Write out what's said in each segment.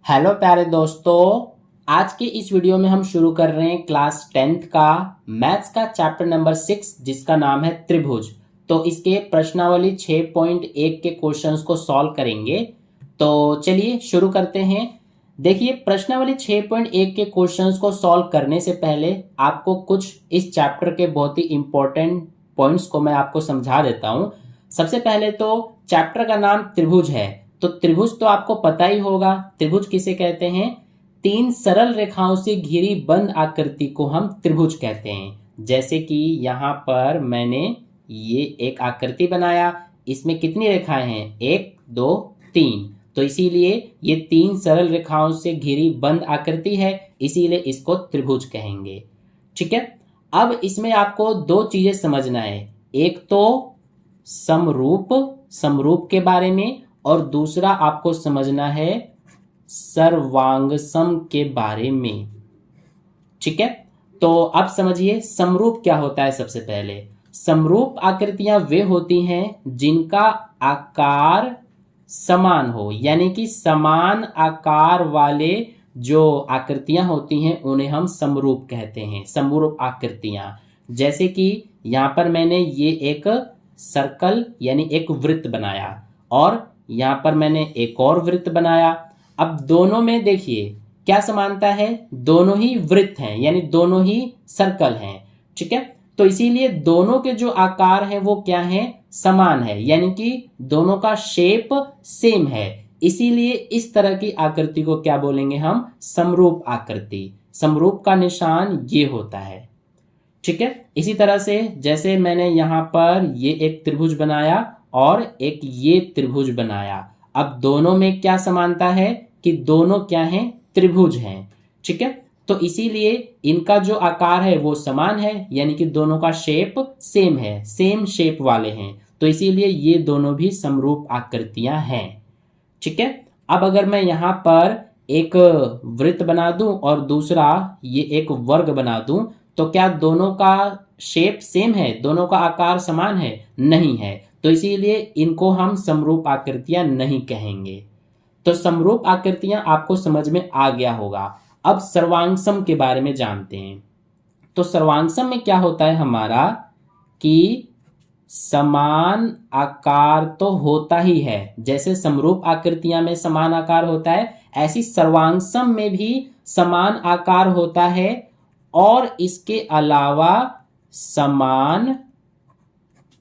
Hello प्यारे दोस्तों, आज के इस वीडियो में हम शुरू कर रहे हैं क्लास 10th का मैथ्स का चैप्टर नंबर 6 जिसका नाम है त्रिभुज। तो इसके प्रश्नावली 6.1 के क्वेश्चंस को सॉल्व करेंगे। तो चलिए शुरू करते हैं। देखिए, प्रश्नावली 6.1 के क्वेश्चंस को सॉल्व करने से पहले आपको कुछ इस चैप्टर के बहुत ही इंपॉर्टेंट पॉइंट्स को मैं आपको समझा देता हूँ। सबसे पहले तो चैप्टर का नाम त्रिभुज है, तो त्रिभुज तो आपको पता ही होगा। त्रिभुज किसे कहते हैं? तीन सरल रेखाओं से घिरी बंद आकृति को हम त्रिभुज कहते हैं। जैसे कि यहाँ पर मैंने ये एक आकृति बनाया, इसमें कितनी रेखाएं हैं? 1 2 3। तो इसीलिए ये तीन सरल रेखाओं से घिरी बंद आकृति है, इसीलिए इसको त्रिभुज कहेंगे। ठीक है, अब इसमें आपको दो चीजें समझना है। एक तो समरूप के बारे में, और दूसरा आपको समझना है सर्वांगसम के बारे में। ठीक है, तो अब समझिए समरूप क्या होता है। सबसे पहले, समरूप आकृतियां वे होती हैं जिनका आकार समान हो, यानी कि समान आकार वाले जो आकृतियां होती हैं उन्हें हम समरूप कहते हैं। समरूप आकृतियां, जैसे कि यहां पर मैंने ये एक सर्कल यानी एक वृत्त बनाया, और यहां पर मैंने एक और वृत्त बनाया। अब दोनों में देखिए क्या समानता है, दोनों ही वृत्त हैं यानी दोनों ही सर्कल हैं। ठीक है, तो इसीलिए दोनों के जो आकार है वो क्या है? समान है, यानी कि दोनों का शेप सेम है। इसीलिए इस तरह की आकृति को क्या बोलेंगे हम? समरूप आकृति। समरूप का निशान ये होता है। ठीक है, इसी तरह से जैसे मैंने यहां पर ये एक त्रिभुज बनाया और एक ये त्रिभुज बनाया। अब दोनों में क्या समानता है कि दोनों क्या हैं? त्रिभुज हैं। ठीक है, तो इसीलिए इनका जो आकार है वो समान है, यानी कि दोनों का शेप सेम है, सेम शेप वाले हैं। तो इसीलिए ये दोनों भी समरूप आकृतियां हैं। ठीक है, अब अगर मैं यहां पर एक वृत्त बना दूं और दूसरा ये एक वर्ग बना दूं, तो क्या दोनों का शेप सेम है? दोनों का आकार समान है? नहीं है। तो इसीलिए इनको हम समरूप आकृतियां नहीं कहेंगे। तो समरूप आकृतियां आपको समझ में आ गया होगा। अब सर्वांगसम के बारे में जानते हैं। तो सर्वांगसम में क्या होता है हमारा कि समान आकार तो होता ही है। जैसे समरूप आकृतियां में समान आकार होता है, ऐसी सर्वांगसम में भी समान आकार होता है, और इसके अलावा समान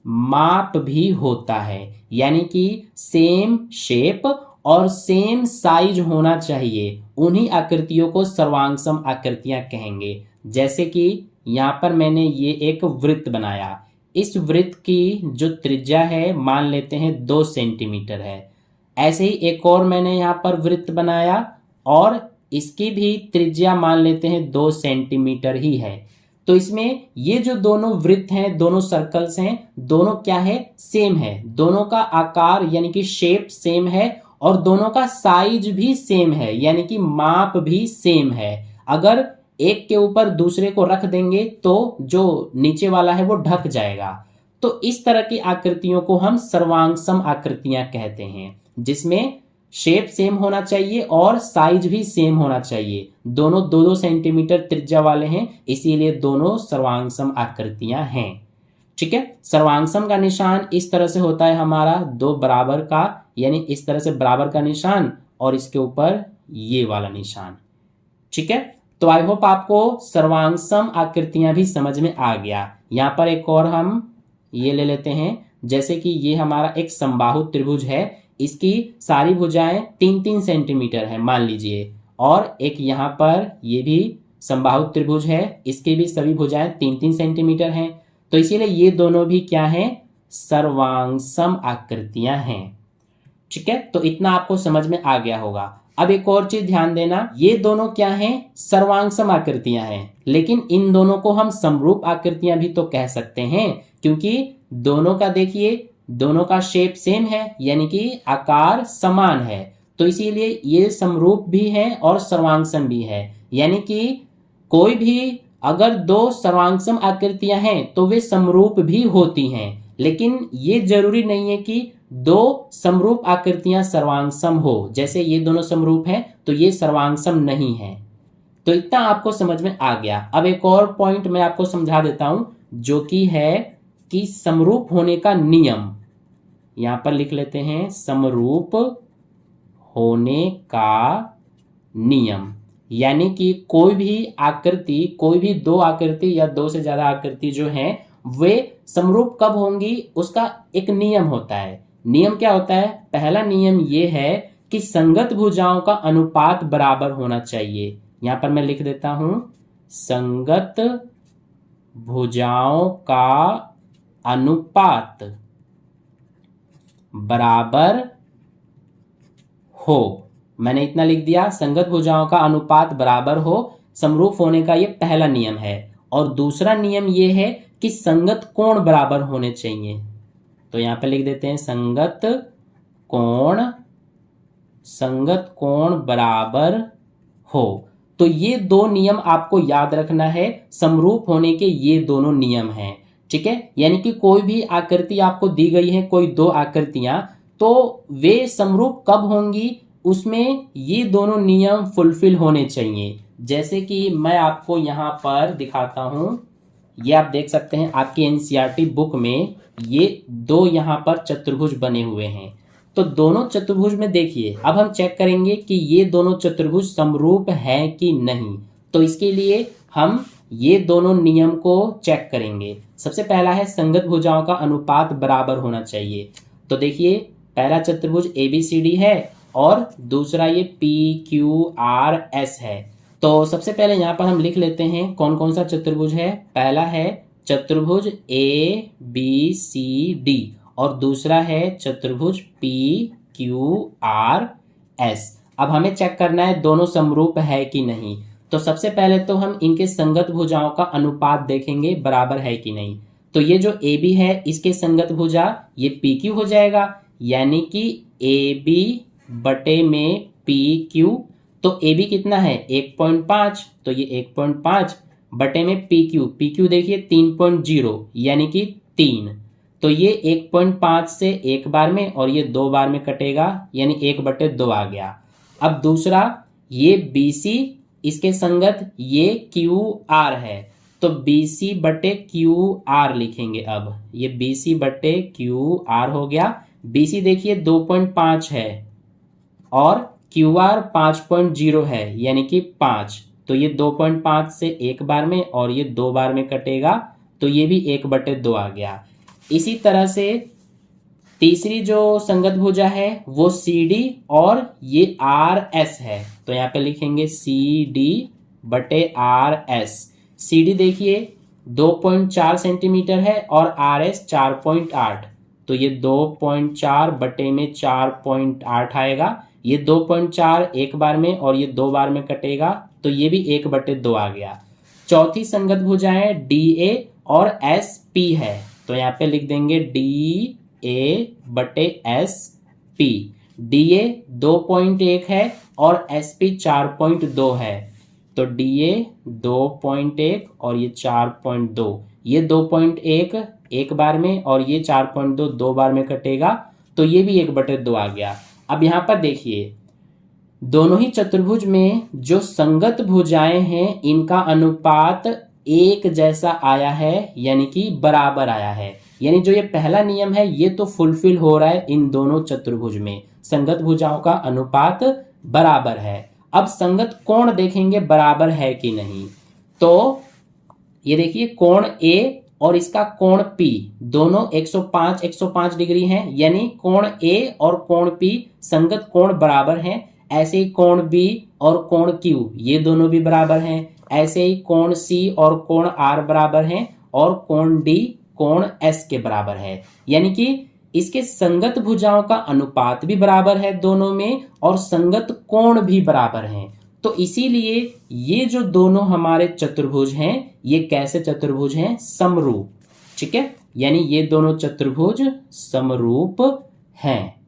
माप भी होता है, यानी कि सेम शेप और सेम साइज होना चाहिए। उन्हीं आकृतियों को सर्वांगसम आकृतियां कहेंगे। जैसे कि यहां पर मैंने ये एक वृत्त बनाया, इस वृत्त की जो त्रिज्या है मान लेते हैं 2 सेंटीमीटर है। ऐसे ही एक और मैंने यहां पर वृत्त बनाया और इसकी भी त्रिज्या मान लेते हैं 2 सेंटीमीटर ही है। तो इसमें ये जो दोनों वृत्त हैं, दोनों सर्कल्स हैं, दोनों क्या है? सेम है। दोनों का आकार यानी कि शेप सेम है, और दोनों का साइज भी सेम है, यानी कि माप भी सेम है। अगर एक के ऊपर दूसरे को रख देंगे तो जो नीचे वाला है वो ढक जाएगा। तो इस तरह की आकृतियों को हम सर्वांगसम आकृतियां कहते हैं, जिसमें शेप सेम होना चाहिए और साइज भी सेम होना चाहिए। दोनों 2-2 सेंटीमीटर त्रिज्या वाले हैं, इसीलिए दोनों सर्वांगसम आकृतियां हैं। ठीक है, सर्वांगसम का निशान इस तरह से होता है हमारा 2 बराबर का, यानी इस तरह से बराबर का निशान और इसके ऊपर ये वाला निशान। ठीक है, तो आई होप आपको सर्वांगसम आकृतियां भी समझ में आ गया। यहां पर एक और हम ये ले लेते हैं। जैसे कि ये हमारा एक समबाहु त्रिभुज है, इसकी सारी भुजाएं 3-3 सेंटीमीटर है मान लीजिए, और एक यहाँ पर ये भी समबाहु त्रिभुज है, इसकी भी सभी भुजाएं 3-3 सेंटीमीटर हैं। तो इसीलिए ये दोनों भी क्या हैं? सर्वांगसम आकृतियां हैं। ठीक है, तो इतना आपको समझ में आ गया होगा। अब एक और चीज ध्यान देना, ये दोनों क्या हैं? सर्वांगसम आकृतियां हैं, लेकिन इन दोनों को हम समरूप आकृतियां भी तो कह सकते हैं, क्योंकि दोनों का देखिए दोनों का शेप सेम है, यानी कि आकार समान है। तो इसीलिए ये समरूप भी है और सर्वांगसम भी है। यानी कि कोई भी अगर 2 सर्वांगसम आकृतियां हैं तो वे समरूप भी होती हैं, लेकिन ये जरूरी नहीं है कि दो समरूप आकृतियां सर्वांगसम हो, जैसे ये दोनों समरूप हैं तो ये सर्वांगसम नहीं है। तो इतना आपको समझ में आ गया। अब एक और पॉइंट मैं आपको समझा देता हूं, जो कि है कि समरूप होने का नियम। यहां पर लिख लेते हैं समरूप होने का नियम, यानी कि कोई भी आकृति, कोई भी दो आकृति या दो से ज्यादा आकृति जो हैं वे समरूप कब होंगी, उसका एक नियम होता है। नियम क्या होता है? पहला नियम यह है कि संगत भुजाओं का अनुपात बराबर होना चाहिए। यहां पर मैं लिख देता हूं, संगत भुजाओं का अनुपात बराबर हो। मैंने इतना लिख दिया, संगत भुजाओं का अनुपात बराबर हो, समरूप होने का यह पहला नियम है। और दूसरा नियम यह है कि संगत कोण बराबर होने चाहिए। तो यहां पे लिख देते हैं संगत कोण बराबर हो। तो ये दो नियम आपको याद रखना है, समरूप होने के ये दोनों नियम हैं, ठीक है। यानी कि कोई भी आकृति आपको दी गई है, कोई दो आकृतियां, तो वे समरूप कब होंगी, उसमें ये दोनों नियम फुलफिल होने चाहिए। जैसे कि मैं आपको यहां पर दिखाता हूं, ये आप देख सकते हैं आपकी एनसीईआरटी बुक में ये दो यहां पर चतुर्भुज बने हुए हैं। तो दोनों चतुर्भुज में देखिए, अब हम चेक करेंगे कि ये दोनों चतुर्भुज समरूप हैं कि नहीं। तो इसके लिए हम ये दोनों नियम को चेक करेंगे। सबसे पहला है संगत भुजाओं का अनुपात बराबर होना चाहिए। तो देखिए, पहला चतुर्भुज ABCD है और दूसरा ये PQRS है। तो सबसे पहले यहां पर हम लिख लेते हैं कौन कौन सा चतुर्भुज है। पहला है चतुर्भुज ABCD और दूसरा है चतुर्भुज PQRS। अब हमें चेक करना है दोनों समरूप है कि नहीं। तो सबसे पहले तो हम इनके संगत भुजाओं का अनुपात देखेंगे बराबर है कि नहीं। तो ये जो AB है इसके संगत भुजा ये PQ हो जाएगा, यानी कि AB बटे में PQ। तो AB कितना है 1.5, तो ये 1.5 बटे में PQ देखिए 3.0 यानी कि 3। तो ये 1.5 से एक बार में और ये दो बार में कटेगा, यानी 1/2 आ गया। अब दूसरा ये BC, इसके संगत ये QR है, तो BC बटे QR लिखेंगे। अब ये BC बटे QR हो गया। BC देखिए 2.5 है और QR 5.0 है, यानी कि 5। तो ये 2.5 से एक बार में और ये दो बार में कटेगा, तो ये भी 1/2 आ गया। इसी तरह से तीसरी जो संगत भुजा है वो CD और ये RS है। तो यहाँ पे लिखेंगे CD बटे RS। CD देखिए 2.4 सेंटीमीटर है और RS 4.8, तो ये 2.4 बटे में 4.8 आएगा। ये 2.4 एक बार में और ये दो बार में कटेगा, तो ये भी 1/2 आ गया। चौथी संगत भुजाएं DA और SP है। तो यहाँ पे लिख देंगे DA बटे SP। DA 2.1 है और SP 4.2 है। तो DA 2.1 और ये 4.2, ये 2.1 एक बार में और ये 4.2 दो बार में कटेगा, तो ये भी 1/2 आ गया। अब यहाँ पर देखिए, दोनों ही चतुर्भुज में जो संगत भुजाएं हैं इनका अनुपात एक जैसा आया है, यानी कि बराबर आया है। यानी जो ये पहला नियम है ये तो फुलफिल हो रहा है, इन दोनों चतुर्भुज में संगत भुजाओं का अनुपात बराबर है। अब संगत कोण देखेंगे बराबर है कि नहीं। तो ये देखिए कोण A और इसका कोण P दोनों 105 डिग्री हैं, यानी कोण A और कोण P संगत कोण बराबर हैं। ऐसे ही कोण B और कोण Q ये दोनों भी बराबर हैं। ऐसे ही कोण C और कोण R बराबर हैं और कोण D कोण S के बराबर है। यानी कि इसके संगत भुजाओं का अनुपात भी बराबर है दोनों में और संगत कोण भी बराबर हैं। तो इसीलिए ये जो दोनों हमारे चतुर्भुज हैं ये कैसे चतुर्भुज हैं? समरूप, ठीक है। यानी ये दोनों चतुर्भुज समरूप हैं।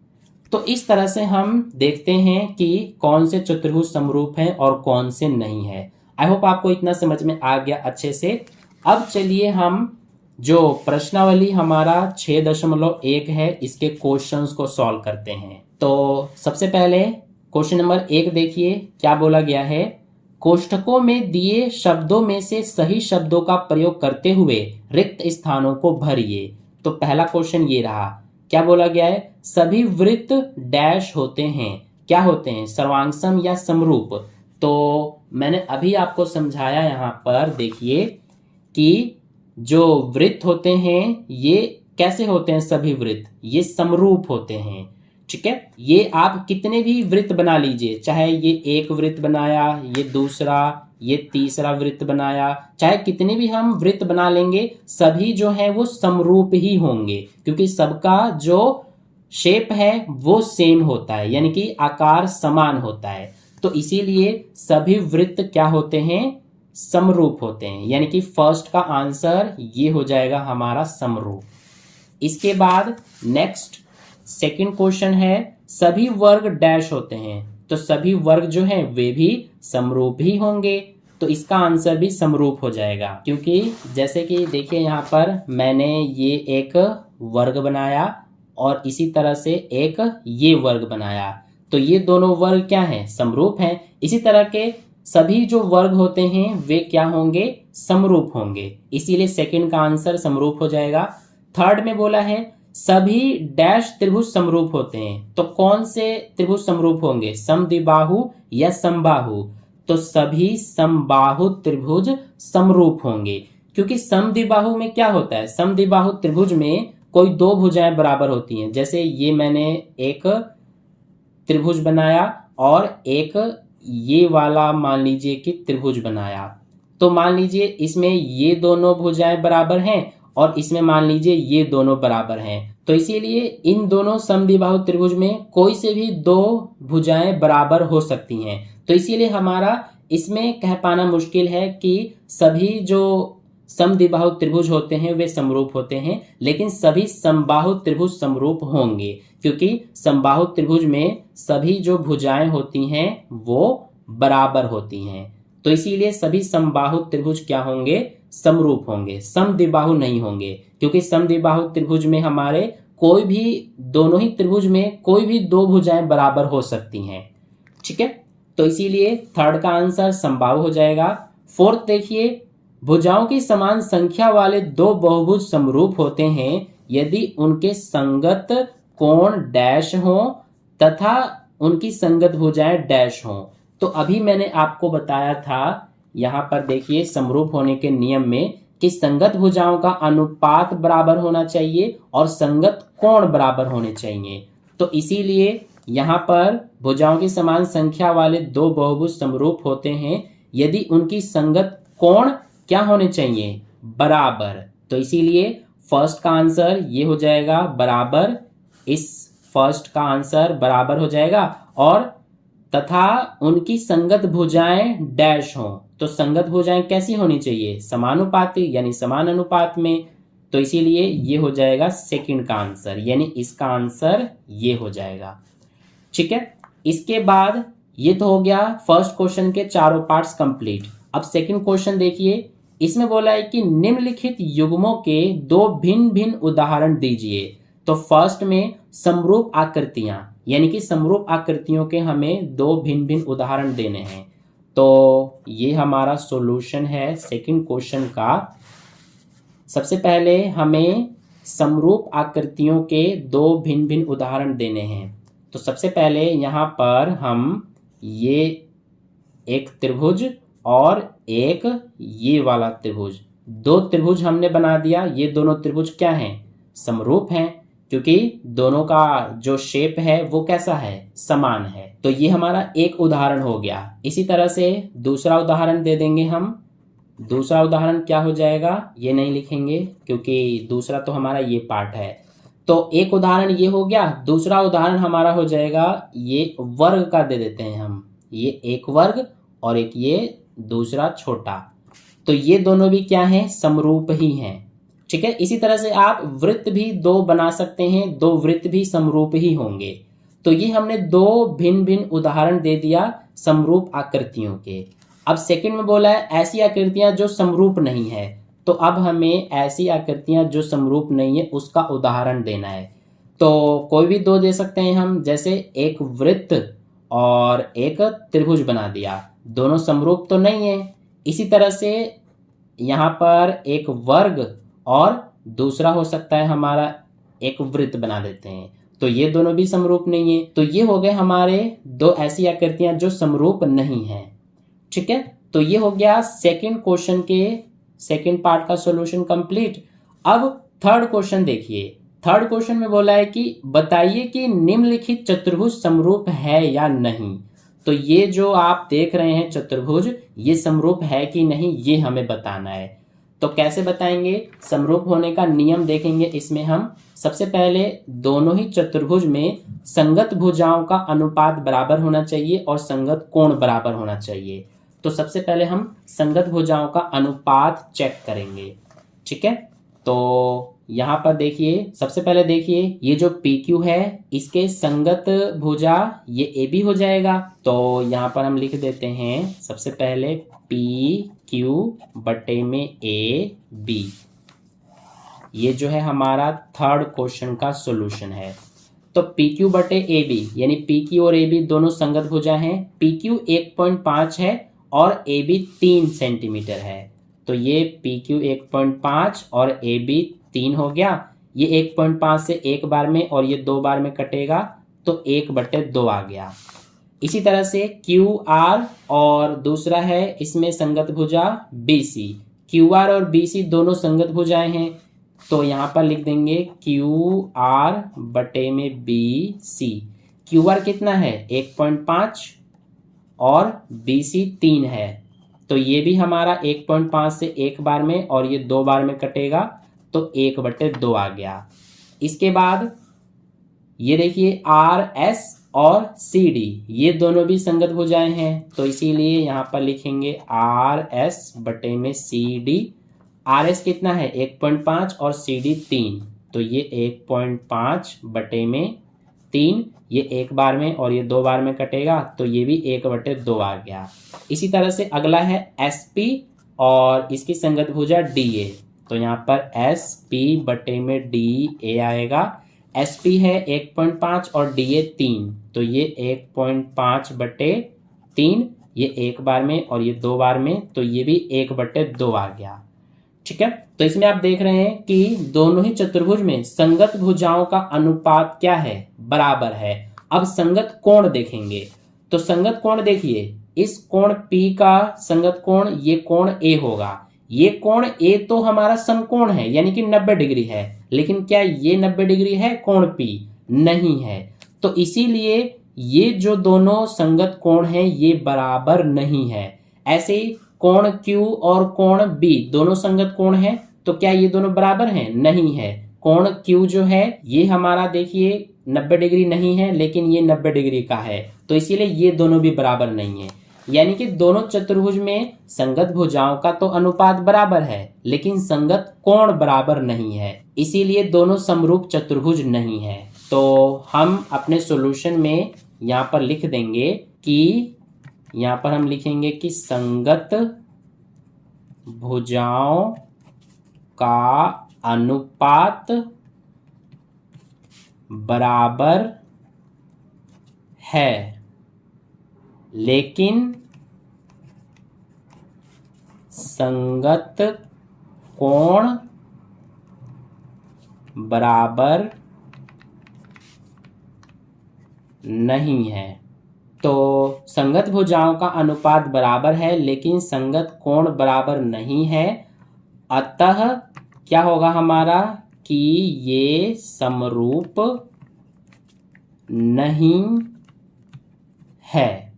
तो इस तरह से हम देखते हैं कि कौन से चतुर्भुज समरूप हैं और कौन से नहीं है। आई होप आपको इतना समझ में आ गया अच्छे से। अब चलिए हम जो प्रश्नावली हमारा 6.1 है, इसके क्वेश्चंस को सॉल्व करते हैं। तो सबसे पहले क्वेश्चन नंबर 1 देखिए क्या बोला गया है। कोष्ठकों में दिए शब्दों में से सही शब्दों का प्रयोग करते हुए रिक्त स्थानों को भरिए। तो पहला क्वेश्चन ये रहा, क्या बोला गया है, सभी वृत्त डैश होते हैं, क्या होते हैं, सर्वांगसम या समरूप। तो मैंने अभी आपको समझाया यहाँ पर देखिए कि जो वृत्त होते हैं ये कैसे होते हैं, सभी वृत्त ये समरूप होते हैं। ठीक है, ये आप कितने भी वृत्त बना लीजिए, चाहे ये एक वृत्त बनाया, ये दूसरा, ये तीसरा वृत्त बनाया, चाहे कितने भी हम वृत्त बना लेंगे, सभी जो है वो समरूप ही होंगे, क्योंकि सबका जो शेप है वो सेम होता है, यानी कि आकार समान होता है। तो इसीलिए सभी वृत्त क्या होते हैं, समरूप होते हैं, यानी कि फर्स्ट का आंसर ये हो जाएगा हमारा समरूप। इसके बाद नेक्स्ट सेकंड क्वेश्चन है, सभी वर्ग डैश होते हैं। तो सभी वर्ग जो हैं वे भी समरूप ही होंगे, तो इसका आंसर भी समरूप हो जाएगा। क्योंकि जैसे कि देखिए यहाँ पर मैंने ये एक वर्ग बनाया और इसी तरह से एक ये वर्ग बनाया, तो ये दोनों वर्ग क्या हैं, समरूप हैं। इसी तरह के सभी जो वर्ग होते हैं वे क्या होंगे, समरूप होंगे, इसीलिए सेकंड का आंसर समरूप हो जाएगा। थर्ड में बोला है सभी डैश त्रिभुज समरूप होते हैं। तो कौन से त्रिभुज समरूप होंगे, समद्विबाहु या समबाहु। तो सभी समबाहु त्रिभुज समरूप होंगे, क्योंकि समद्विबाहु में क्या होता है, समद्विबाहु त्रिभुज में कोई दो भुजाएं बराबर होती हैं। जैसे ये मैंने एक त्रिभुज बनाया और एक ये वाला मान लीजिए कि त्रिभुज बनाया, तो मान लीजिए इसमें ये दोनों भुजाएं बराबर हैं और इसमें मान लीजिए ये दोनों बराबर हैं। तो इसीलिए इन दोनों समद्विबाहु त्रिभुज में कोई से भी दो भुजाएं बराबर हो सकती हैं। तो इसीलिए हमारा इसमें कह पाना मुश्किल है कि सभी जो समद्विबाहु त्रिभुज होते हैं वे समरूप होते हैं, लेकिन सभी समबाहु त्रिभुज समरूप होंगे, क्योंकि समबाहु त्रिभुज में सभी जो भुजाएं होती हैं वो बराबर होती हैं। तो इसीलिए सभी समबाहु त्रिभुज क्या होंगे, समरूप होंगे, समद्विबाहु नहीं होंगे, क्योंकि समद्विबाहु त्रिभुज में हमारे कोई भी, दोनों ही त्रिभुज में कोई भी दो भुजाएं बराबर हो सकती हैं। ठीक है, तो इसीलिए थर्ड का आंसर समबाहु हो जाएगा। फोर्थ देखिए, भुजाओं की समान संख्या वाले दो बहुभुज समरूप होते हैं यदि उनके संगत कोण डैश हो तथा उनकी संगत भुजाएं डैश हो। तो अभी मैंने आपको बताया था यहाँ पर देखिए समरूप होने के नियम में कि संगत भुजाओं का अनुपात बराबर होना चाहिए और संगत कोण बराबर होने चाहिए। तो इसीलिए यहाँ पर भुजाओं की समान संख्या वाले दो बहुभुज समरूप होते हैं यदि उनकी संगत कोण क्या होने चाहिए, बराबर। तो इसीलिए फर्स्ट का आंसर ये हो जाएगा बराबर, इस फर्स्ट का आंसर बराबर हो जाएगा। और तथा उनकी संगत भुजाएं डैश हों, तो संगत भुजाएं कैसी होनी चाहिए, समानुपाती, यानी समान अनुपात में। तो इसीलिए ये हो जाएगा सेकंड का आंसर, यानी इसका आंसर ये हो जाएगा। ठीक है, इसके बाद ये तो हो गया फर्स्ट क्वेश्चन के चारों पार्ट्स कंप्लीट। अब सेकंड क्वेश्चन देखिए, इसमें बोला है कि निम्नलिखित युग्मों के दो भिन्न भिन्न उदाहरण दीजिए। तो फर्स्ट में समरूप आकृतियां, यानी कि समरूप आकृतियों के हमें दो भिन्न भिन्न उदाहरण देने हैं। तो ये हमारा सॉल्यूशन है सेकंड क्वेश्चन का। सबसे पहले हमें समरूप आकृतियों के दो भिन्न भिन्न उदाहरण देने हैं। तो सबसे पहले यहाँ पर हम ये एक त्रिभुज और एक ये वाला त्रिभुज, दो त्रिभुज हमने बना दिया। ये दोनों त्रिभुज क्या हैं, समरूप हैं, क्योंकि दोनों का जो शेप है वो कैसा है, समान है। तो ये हमारा एक उदाहरण हो गया। इसी तरह से दूसरा उदाहरण दे देंगे हम। दूसरा उदाहरण क्या हो जाएगा, ये नहीं लिखेंगे क्योंकि दूसरा तो हमारा ये पार्ट है। तो एक उदाहरण ये हो गया, दूसरा उदाहरण हमारा हो जाएगा ये वर्ग का दे देते हैं हम, ये एक वर्ग और एक ये दूसरा छोटा। तो ये दोनों भी क्या हैं, समरूप ही हैं। ठीक है, इसी तरह से आप वृत्त भी दो बना सकते हैं, दो वृत्त भी समरूप ही होंगे। तो ये हमने दो भिन्न भिन्न उदाहरण दे दिया समरूप आकृतियों के। अब सेकंड में बोला है ऐसी आकृतियां जो समरूप नहीं है। तो अब हमें ऐसी आकृतियां जो समरूप नहीं है उसका उदाहरण देना है। तो कोई भी दो दे सकते हैं हम, जैसे एक वृत्त और एक त्रिभुज बना दिया, दोनों समरूप तो नहीं है। इसी तरह से यहाँ पर एक वर्ग और दूसरा हो सकता है हमारा एक वृत्त बना देते हैं, तो ये दोनों भी समरूप नहीं है। तो ये हो गए हमारे दो ऐसी आकृतियां जो समरूप नहीं है। ठीक है, तो ये हो गया सेकंड क्वेश्चन के सेकंड पार्ट का सॉल्यूशन कंप्लीट। अब थर्ड क्वेश्चन देखिए। थर्ड क्वेश्चन में बोला है कि बताइए कि निम्नलिखित चतुर्भुज समरूप है या नहीं। तो ये जो आप देख रहे हैं चतुर्भुज, ये समरूप है कि नहीं ये हमें बताना है। तो कैसे बताएंगे? समरूप होने का नियम देखेंगे इसमें हम। सबसे पहले दोनों ही चतुर्भुज में संगत भुजाओं का अनुपात बराबर होना चाहिए और संगत कोण बराबर होना चाहिए। तो सबसे पहले हम संगत भुजाओं का अनुपात चेक करेंगे। ठीक है, तो यहाँ पर देखिए, सबसे पहले देखिए ये जो PQ है इसके संगत भुजा ये AB हो जाएगा। तो यहाँ पर हम लिख देते हैं सबसे पहले PQ बटे में AB। ये जो है हमारा थर्ड क्वेश्चन का सॉल्यूशन है। तो PQ बटे AB यानी PQ और AB दोनों संगत भुजा हैं। PQ 1.5 है और AB 3 सेंटीमीटर है। तो ये PQ 1.5 और AB 3 हो गया। ये 1.5 से एक बार में और ये 2 बार में कटेगा तो 1/2 आ गया। इसी तरह से QR और दूसरा है इसमें संगत भुजा BC। QR और BC दोनों संगत भुजाएं हैं, तो यहाँ पर लिख देंगे QR बटे में BC। QR कितना है? 1.5 और BC 3 है, तो ये भी हमारा 1.5 से एक बार में और ये 2 बार में कटेगा तो 1/2 आ गया। इसके बाद ये देखिए RS और CD ये दोनों भी संगत भुजाएं हैं, तो इसीलिए यहाँ पर लिखेंगे RS बटे में CD। RS कितना है? 1.5 और CD 3, तो ये 1.5 बटे में 3, ये एक बार में और ये 2 बार में कटेगा तो ये भी 1/2 आ गया। इसी तरह से अगला है SP और इसकी संगत भुजा DA। तो यहाँ पर SP बटे में DA आएगा। SP है 1.5 और DA 3, तो ये 1.5 बटे 3, ये एक बार में और ये 2 बार में, तो ये भी 1/2 आ गया। ठीक है, तो इसमें आप देख रहे हैं कि दोनों ही चतुर्भुज में संगत भुजाओं का अनुपात क्या है? बराबर है। अब संगत कोण देखेंगे। तो संगत कोण देखिए, इस कोण P का संगत कोण ये कोण A होगा। ये कोण A तो हमारा समकोण है यानी कि 90 डिग्री है, लेकिन क्या ये 90 डिग्री है कोण P? नहीं है। तो इसीलिए ये जो दोनों संगत कोण हैं ये बराबर नहीं है। ऐसे ही कोण Q और कोण B दोनों संगत कोण हैं, तो क्या ये दोनों बराबर हैं? नहीं है। कोण Q जो है ये हमारा देखिए 90 डिग्री नहीं है, लेकिन ये 90 डिग्री का है, तो इसीलिए ये दोनों भी बराबर नहीं है। यानी कि दोनों चतुर्भुज में संगत भुजाओं का तो अनुपात बराबर है, लेकिन संगत कोण बराबर नहीं है, इसीलिए दोनों समरूप चतुर्भुज नहीं है। तो हम अपने सॉल्यूशन में यहाँ पर लिख देंगे कि यहाँ पर हम लिखेंगे कि संगत भुजाओं का अनुपात बराबर है, लेकिन संगत कोण बराबर नहीं है। तो संगत भुजाओं का अनुपात बराबर है लेकिन संगत कोण बराबर नहीं है, अतः क्या होगा हमारा कि ये समरूप नहीं है।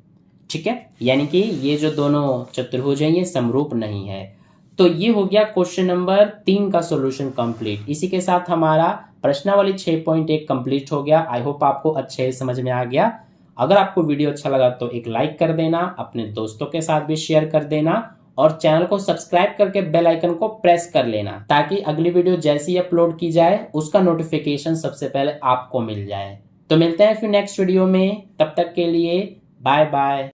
ठीक है, यानी कि ये जो दोनों चतुर्भुज हैं ये समरूप नहीं है। तो ये हो गया क्वेश्चन नंबर 3 का सॉल्यूशन कंप्लीट। इसी के साथ हमारा प्रश्नावली 6.1 कंप्लीट हो गया। आई होप आपको अच्छे समझ में आ गया। अगर आपको वीडियो अच्छा लगा तो एक लाइक कर देना, अपने दोस्तों के साथ भी शेयर कर देना और चैनल को सब्सक्राइब करके बेल आइकन को प्रेस कर लेना, ताकि अगली वीडियो जैसे ही अपलोड की जाए उसका नोटिफिकेशन सबसे पहले आपको मिल जाए। तो मिलते हैं फिर नेक्स्ट वीडियो में, तब तक के लिए बाय बाय।